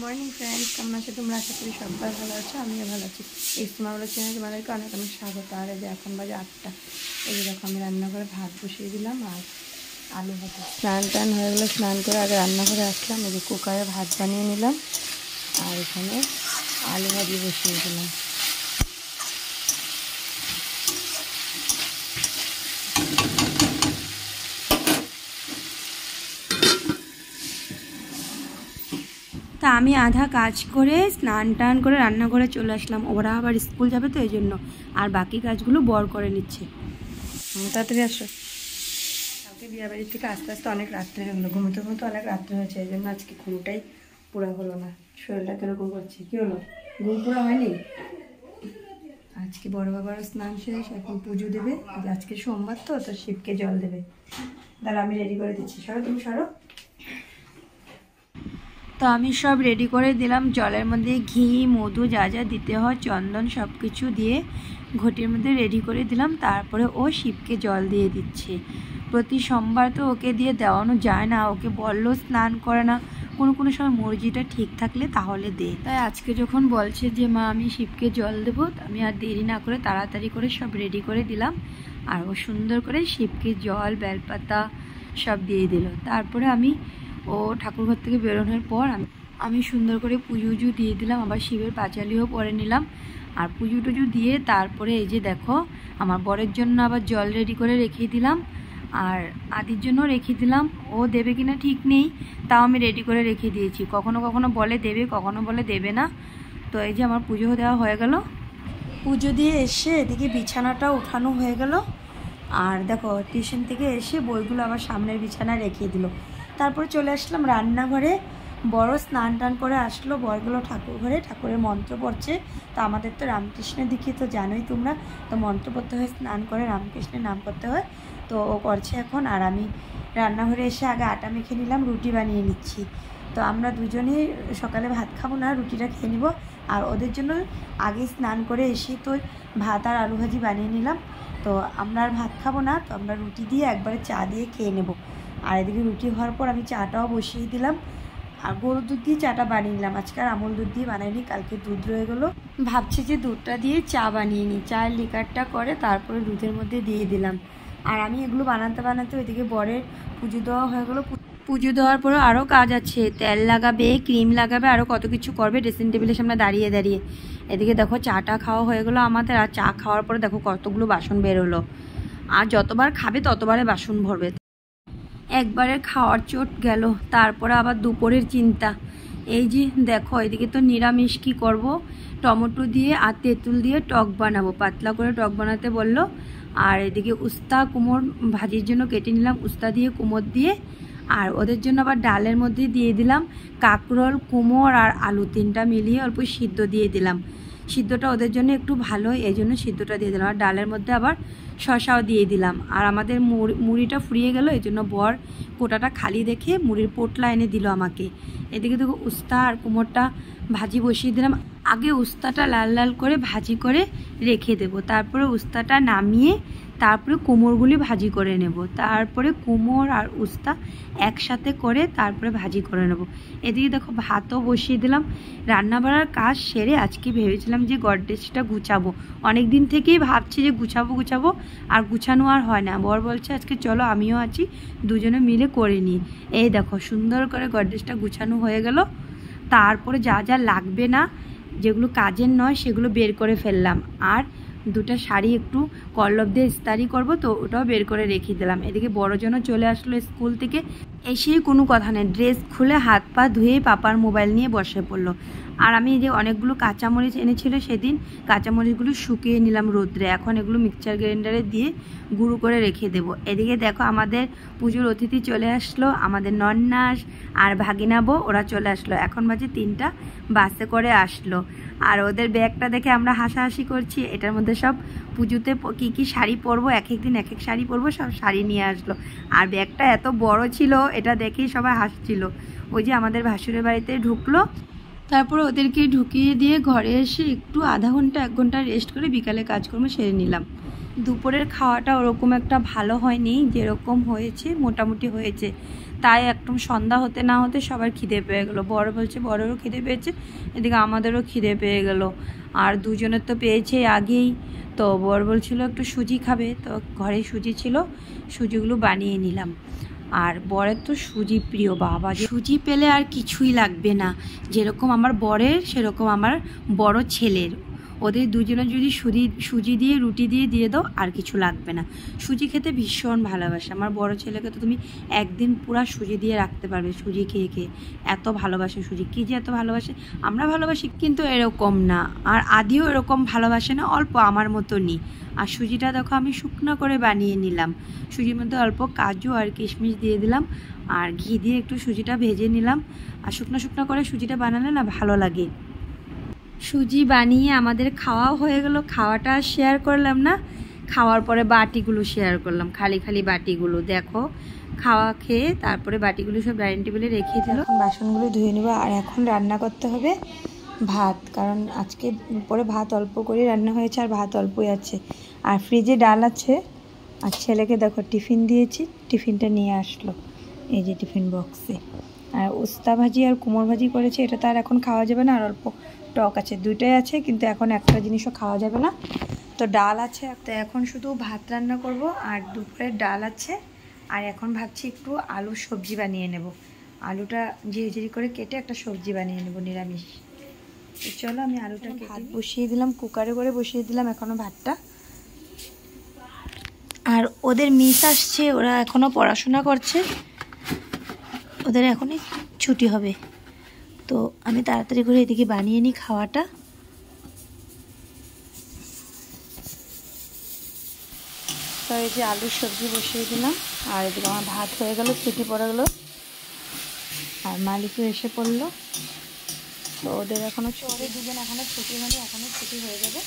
Morning friends, কেমন আছো তোমরা? আশা করি সবাই ভালো আছো, আমিও ভালো আছি। এই সিনেমাগুলো চ্যানেলে তোমাদেরকে অনেক অনেক স্বাগত। আর এই যে এখন বাজে 8টা। এই দেখো আমি রান্নাঘরে ভাত বসিয়ে দিলাম আর আলু ভাজা। স্নান টান হয়ে গেলো, স্নান করে আগে রান্নাঘরে আসলাম। এই যে কুকারে ভাত বানিয়ে নিলাম আর এখানে আলু ভাজি বসিয়ে দিলাম। তা আমি আধা কাজ করে স্নান টান করে রান্নাঘরে চলে আসলাম। ওরা আবার স্কুল যাবে তো এই জন্য, আর বাকি কাজগুলো বর করে নিচ্ছে। তাড়াতাড়ি আসো। কালকে বিয়ে বাড়ির থেকে আস্তে আস্তে অনেক রাত্রে হলো, ঘুমোতে ঘুমোতে অনেক রাত্রে হয়েছে, এই জন্য আজকে ঘুমটাই পুরো হলো না। শরীরটা কিরকম করছে, কী হলো, ঘুম পুরো হয়নি। আজকে বড় বাবার স্নান শেষ, এখন পুজো দেবে। আজকে সোমবার তো শিবকে জল দেবে। তাহলে আমি রেডি করে দিচ্ছি, সরো তুমি সরো। তো আমি সব রেডি করে দিলাম। জলের মধ্যে ঘি, মধু, যা যা দিতে হয়, চন্দন, সব কিছু দিয়ে ঘটির মধ্যে রেডি করে দিলাম। তারপরে ও শিবকে জল দিয়ে দিচ্ছে। প্রতি সোমবার তো ওকে দিয়ে দেওয়ানো যায় না, ওকে বললো স্নান করে না। কোনো সময় মর্জিটা ঠিক থাকলে তাহলে দে। তাই আজকে যখন বলছে যে মা আমি শিবকে জল দেবো, আমি আর দেরি না করে তাড়াতাড়ি করে সব রেডি করে দিলাম। আর ও সুন্দর করে শিবকে জল, বেলপাতা সব দিয়ে দিল। তারপরে ও ঠাকুরঘর থেকে বেরোনোর পর আমি সুন্দর করে পুজো দিয়ে দিলাম। আবার শিবের পাঁচালিও পরে নিলাম আর পুজো টুজো দিয়ে তারপরে এই যে দেখো আমার বরের জন্য আবার জল রেডি করে রেখে দিলাম আর আদির জন্য রেখে দিলাম। ও দেবে কিনা ঠিক নেই, তাও আমি রেডি করে রেখে দিয়েছি। কখনো কখনো বলে দেবে, কখনো বলে দেবে না। তো এই যে আমার পুজো দেওয়া হয়ে গেল। পুজো দিয়ে এসে এদিকে বিছানাটা উঠানো হয়ে গেল। আর দেখো টিউশন থেকে এসে বইগুলো আবার সামনের বিছানায় রেখে দিল। তারপরে চলে আসলাম রান্নাঘরে। বড় স্নান টান করে আসলো, বরগুলো ঠাকুর ঘরে ঠাকুরের মন্ত্র পড়ছে। তো আমাদের তো রামকৃষ্ণের দিকে তো জানোই তোমরা, তো মন্ত্র পড়তে হয়, স্নান করে রামকৃষ্ণের নাম করতে হয়। তো ও করছে এখন। আর আমি রান্নাঘরে এসে আগে আটা মেখে নিলাম, রুটি বানিয়ে নিচ্ছি। তো আমরা দুজনেই সকালে ভাত খাবো না, রুটিটা খেয়ে নিব। আর ওদের জন্য আগে স্নান করে এসে তো ভাত আর আলু ভাজি বানিয়ে নিলাম। তো আমরা আর ভাত খাবো না, তো আমরা রুটি দিয়ে একবারে চা দিয়ে খেয়ে নেব। আর এদিকে রুটি হওয়ার পর আমি চাটাও বসিয়ে দিলাম। আর গরুর দুধ দিয়ে চাটা বানিয়ে নিলাম। আজকে আর আমুল দুধ দিয়ে বানাইনি, কালকে দুধ রয়ে গেলো। ভাবছি যে দুধটা দিয়ে চা বানিয়ে নিই। চায়ের লিকারটা করে তারপরে দুধের মধ্যে দিয়ে দিলাম। আর আমি এগুলো বানাতে ওইদিকে বরের পুজো দেওয়া হয়ে গেলো। পুজো দেওয়ার পরে আরও কাজ আছে, তেল লাগাবে, ক্রিম লাগাবে, আরও কত কিছু করবে ড্রেসিং টেবিলের সামনে দাঁড়িয়ে দাঁড়িয়ে। এদিকে দেখো চাটা খাওয়া হয়ে গেলো আমাদের। আর চা খাওয়ার পরে দেখো কতগুলো বাসন বের হলো। আর যতবার খাবে ততবারে বাসন ভরবে। একবারে খাওয়ার চোট গেল। তারপরে আবার দুপুরের চিন্তা। এই যে দেখো এদিকে তো নিরামিষ কি করব, টমেটো দিয়ে আর তেঁতুল দিয়ে টক বানাবো, পাতলা করে টক বানাতে বললো। আর এদিকে উস্তা কুমড় ভাজির জন্য কেটে নিলাম, উস্তা দিয়ে কুমড় দিয়ে। আর ওদের জন্য আবার ডালের মধ্যে দিয়ে দিলাম কাঁকরোল, কুমড় আর আলু, তিনটা মিলিয়ে অল্প সিদ্ধ দিয়ে দিলাম। সিদ্ধটা ওদের জন্য একটু ভালো, এই জন্য সিদ্ধটা দিয়ে দিলাম। আর ডালের মধ্যে আবার শসাও দিয়ে দিলাম। আর আমাদের মুড়িটা ফুরিয়ে গেল, এই জন্য বর কোটাটা খালি দেখে মুড়ির পোটলা এনে দিল আমাকে। এদিকে দেখো উস্তা আর কুমড়টা ভাজি বসিয়ে দিলাম। আগে উস্তাটা লাল লাল করে ভাজি করে রেখে দেব, তারপরে উস্তাটা নামিয়ে তারপরে কুমড়গুলি ভাজি করে নেব। তারপরে কুমড় আর উস্তা একসাথে করে তারপরে ভাজি করে নেব। এদিকে দেখো ভাতও বসিয়ে দিলাম। রান্না বাড়ার কাজ সেরে আজকে ভেবেছিলাম যে গডরেজটা গুছাবো। অনেক দিন থেকেই ভাবছি যে গুছাবো আর গুছানো আর হয় না। বর বলছে আজকে চলো আমিও আছি, দুজনে মিলে করে নিই। এই দেখো সুন্দর করে গডরেজটা গুছানো হয়ে গেল। তারপরে যা যা লাগবে না, যেগুলো কাজের নয়, সেগুলো বের করে ফেললাম। আর দুটো শাড়ি একটু কল্লব দিয়ে ইস্তারি করবো, তো ওটাও বের করে রেখে দিলাম। এদিকে বড়জনও চলে আসলো স্কুল থেকে। এসেই কোনো কথা নেই, ড্রেস খুলে হাত পা ধুয়ে পাপার মোবাইল নিয়ে বসে পড়লো। আর আমি যে অনেকগুলো কাঁচামরিচ এনেছিল সেদিন, কাঁচামরিচগুলো শুকিয়ে নিলাম রোদ্রে। এখন এগুলো মিক্সচার গ্রাইন্ডারে দিয়ে গুঁড়ো করে রেখে দেবো। এদিকে দেখো আমাদের পুজোর অতিথি চলে আসলো, আমাদের নন্নাস আর ভাগিনাবো, ওরা চলে আসলো। এখন বাজে 3টা, বাসে করে আসলো। আর ওদের ব্যাগটা দেখে আমরা হাসাহাসি করছি। এটার মধ্যে সব পুজোতে কী শাড়ি পরবো, এক দিন এক শাড়ি পরবো, সব শাড়ি নিয়ে আসলো। আর ব্যাগটা এত বড় ছিল, এটা দেখেই সবাই হাসছিল। ওই যে আমাদের ভাসুরের বাড়িতে ঢুকলো, তারপরে ওদেরকে ঢুকিয়ে দিয়ে ঘরে এসে একটু আধা ঘন্টা 1 ঘন্টা রেস্ট করে বিকালে কাজকর্ম সেরে নিলাম। দুপুরের খাওয়াটা ওরকম একটা ভালো হয়নি, যেরকম হয়েছে মোটামুটি হয়েছে। তাই একদম সন্ধ্যা হতে না হতে সবার খিদে পেয়ে গেলো। বড় বলছে বড়রও খিদে পেয়েছে, এদিকে আমাদেরও খিদে পেয়ে গেল। আর দুজনের তো পেয়েছে আগেই। তো বড় বলছিল একটু সুজি খাবে, তো ঘরে সুজি ছিল, সুজিগুলো বানিয়ে নিলাম। আর বরের তো সুজি প্রিয়, বাবা সুজি পেলে আর কিছুই লাগবে না। যেরকম আমার বরের সেরকম আমার বড় ছেলের, ওদের দুজনের যদি সুজি দিয়ে রুটি দিয়ে দাও আর কিছু লাগবে না। সুজি খেতে ভীষণ ভালোবাসে। আমার বড় ছেলেকে তো তুমি একদিন পুরা সুজি দিয়ে রাখতে পারবে, সুজি খেয়ে খেয়ে এত ভালোবাসে সুজি। কী যে এত ভালোবাসে, আমরা ভালোবাসি কিন্তু এরকম না। আর আদিও এরকম ভালোবাসে না, অল্প আমার মতনই। আর সুজিটা দেখো আমি শুকনো করে বানিয়ে নিলাম। সুজির মধ্যে অল্প কাজু আর কিশমিশ দিয়ে দিলাম, আর ঘি দিয়ে একটু সুজিটা ভেজে নিলাম। আর শুকনো করে সুজিটা বানালে না ভালো লাগে। সুজি বানিয়ে আমাদের খাওয়াও হয়ে গেল। খাওয়াটা শেয়ার করলাম না, খাওয়ার পরে বাটিগুলো শেয়ার করলাম, খালি বাটিগুলো দেখো। খাওয়া খেয়ে তারপরে বাটিগুলো সব ডাইনিং টেবিলে রেখে দিল। বাসনগুলো ধুয়ে নেবো। আর এখন রান্না করতে হবে ভাত, কারণ আজকে পরে ভাত অল্প করে রান্না হয়েছে আর ভাত অল্পই আছে। আর ফ্রিজে ডাল আছে। আর ছেলেকে দেখো টিফিন দিয়েছি, টিফিনটা নিয়ে আসলো এই যে টিফিন বক্সে। আর উস্তা ভাজি আর কুমড়ো ভাজি করেছে, এটা তো আর এখন খাওয়া যাবে না। আর অল্প টক আছে, দুইটাই আছে, কিন্তু এখন একটা জিনিসও খাওয়া যাবে না। তো ডাল আছে, তো এখন শুধু ভাত রান্না করব। আর দুপুরের ডাল আছে। আর এখন ভাবছি একটু আলু সবজি বানিয়ে নেব। আলুটা ঝিরিঝিরি করে কেটে একটা সবজি বানিয়ে নেব নিরামিষ। তো চলো আমি আলুটা ভাত বসিয়ে দিলাম, কুকারে করে বসিয়ে দিলাম এখনও ভাতটা। আর ওদের মিস আসছে, ওরা এখনও পড়াশোনা করছে, ওদের এখনই ছুটি হবে। তো আমি তাড়াতাড়ি করে এদিকে বানিয়ে নিই খাওয়াটা। তো এই যে আলুর সবজি বসিয়ে দিলাম। আর এদিকে আমার ভাত হয়ে গেল, ছুটি পড়ে গেলো। আর মালিকও এসে পড়লো। তো ওদের এখনও ওদের দুজন এখনও ছুটি হয়নি, এখনও ছুটি হয়ে যাবে।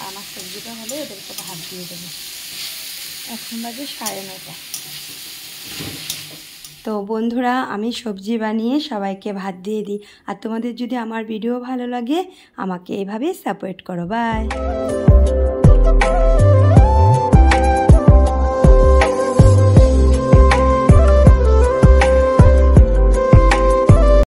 আর আমার সবজিটা হলে ওদেরকে ভাত দিয়ে দেবো। এখন বাজে 9:30। তো বন্ধুরা, আমি সবজি বানিয়ে সবাইকে ভাত দিয়ে দিই। আর তোমাদের যদি আমার ভিডিও ভালো লাগে আমাকে এভাবে সাপোর্ট করো। বাই।